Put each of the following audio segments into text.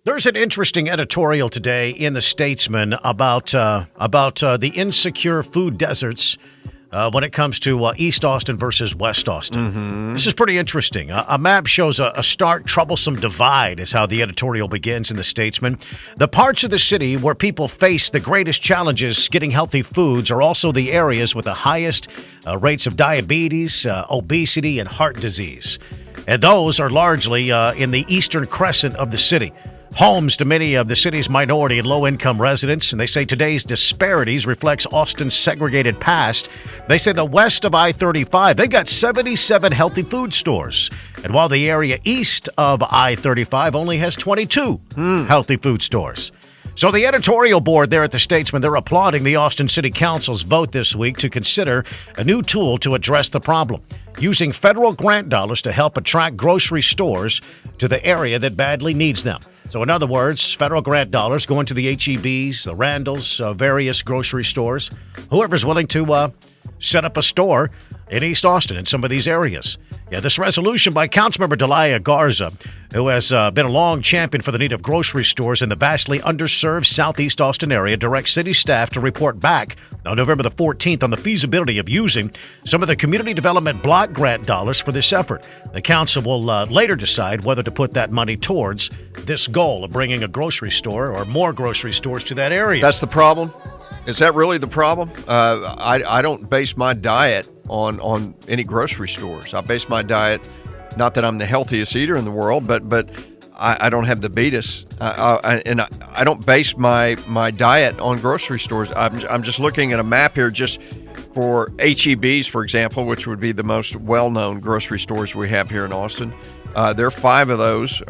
There's an interesting editorial today in the Statesman about the insecure food deserts when it comes to East Austin versus West Austin. This is pretty interesting. A map shows a stark, troublesome divide is how the editorial begins in the Statesman. The parts of the city where people face the greatest challenges getting healthy foods are also the areas with the highest rates of diabetes, obesity, and heart disease. And those are largely in the eastern crescent of the city. Homes to many of the city's minority and low-income residents, and they say today's disparities reflects Austin's segregated past. They say the west of I-35, they've got 77 healthy food stores, and while the area east of I-35 only has 22 healthy food stores. So the editorial board there at the Statesman, they're applauding the Austin City Council's vote this week to consider a new tool to address the problem, using federal grant dollars to help attract grocery stores to the area that badly needs them. So in other words, federal grant dollars going to the H-E-Bs, the Randalls, various grocery stores, whoever's willing to set up a store in East Austin in some of these areas. Yeah, this resolution by Councilmember Delia Garza, who has been a long champion for the need of grocery stores in the vastly underserved Southeast Austin area, directs city staff to report back on November the 14th on the feasibility of using some of the community development block grant dollars for this effort. The council will later decide whether to put that money towards this goal of bringing a grocery store or more grocery stores to that area. That's the problem? Is that really the problem? I don't base my diet on any grocery stores. I base my diet, not that I'm the healthiest eater in the world, but I don't have the beatus, and I don't base my diet on grocery stores. I'm just looking at a map here just for H-E-Bs, for example, which would be the most well-known grocery stores we have here in Austin. There are 5 of those,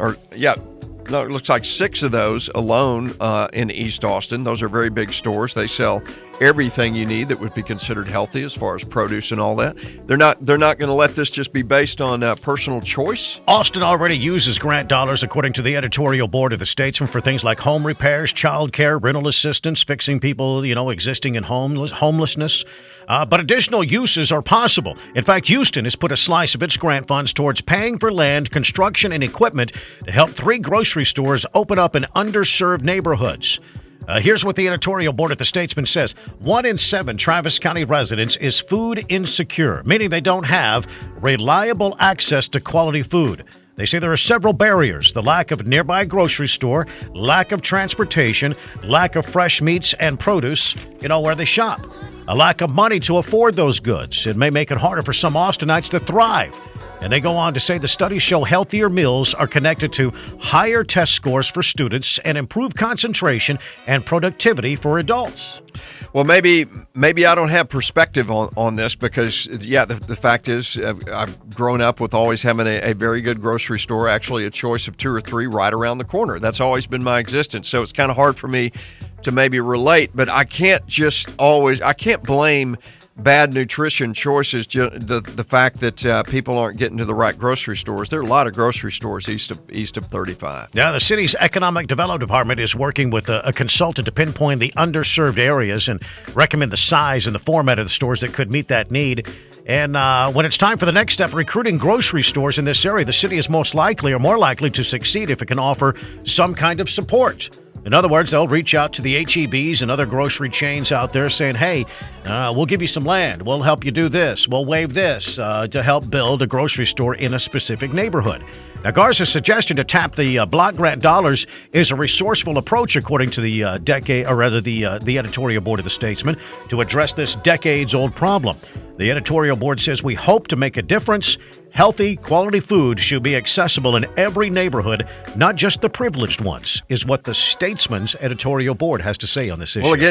it looks like 6 of those alone in East Austin. Those are very big stores. They sell everything you need that would be considered healthy as far as produce and all that. They're not going to let this just be based on personal choice. Austin already uses grant dollars, according to the editorial board of the Statesman, for things like home repairs, child care, rental assistance, fixing people, existing in homelessness. But additional uses are possible. In fact, Houston has put a slice of its grant funds towards paying for land, construction, and equipment to help 3 grocery stores open up in underserved neighborhoods. Here's what the editorial board at the Statesman says. 1 in 7 Travis County residents is food insecure, meaning they don't have reliable access to quality food. They say there are several barriers: the lack of a nearby grocery store, lack of transportation, lack of fresh meats and produce, where they shop. A lack of money to afford those goods. It may make it harder for some Austinites to thrive. And they go on to say the studies show healthier meals are connected to higher test scores for students and improved concentration and productivity for adults. Well, maybe I don't have perspective on this because, the fact is I've grown up with always having a very good grocery store, actually a choice of 2 or 3 right around the corner. That's always been my existence. So it's kind of hard for me to maybe relate, but I can't blame bad nutrition choices, the fact that people aren't getting to the right grocery stores. There are a lot of grocery stores east of 35. Now, the city's Economic Development Department is working with a consultant to pinpoint the underserved areas and recommend the size and the format of the stores that could meet that need. And when it's time for the next step, recruiting grocery stores in this area, the city is more likely to succeed if it can offer some kind of support. In other words, they'll reach out to the H-E-Bs and other grocery chains out there saying, hey, we'll give you some land. We'll help you do this. We'll waive this to help build a grocery store in a specific neighborhood. Now, Garza's suggestion to tap the block grant dollars is a resourceful approach, according to the the editorial board of the Statesman, to address this decades-old problem. The editorial board says we hope to make a difference. Healthy, quality food should be accessible in every neighborhood, not just the privileged ones, is what the Statesman's editorial board has to say on this issue. Well, again,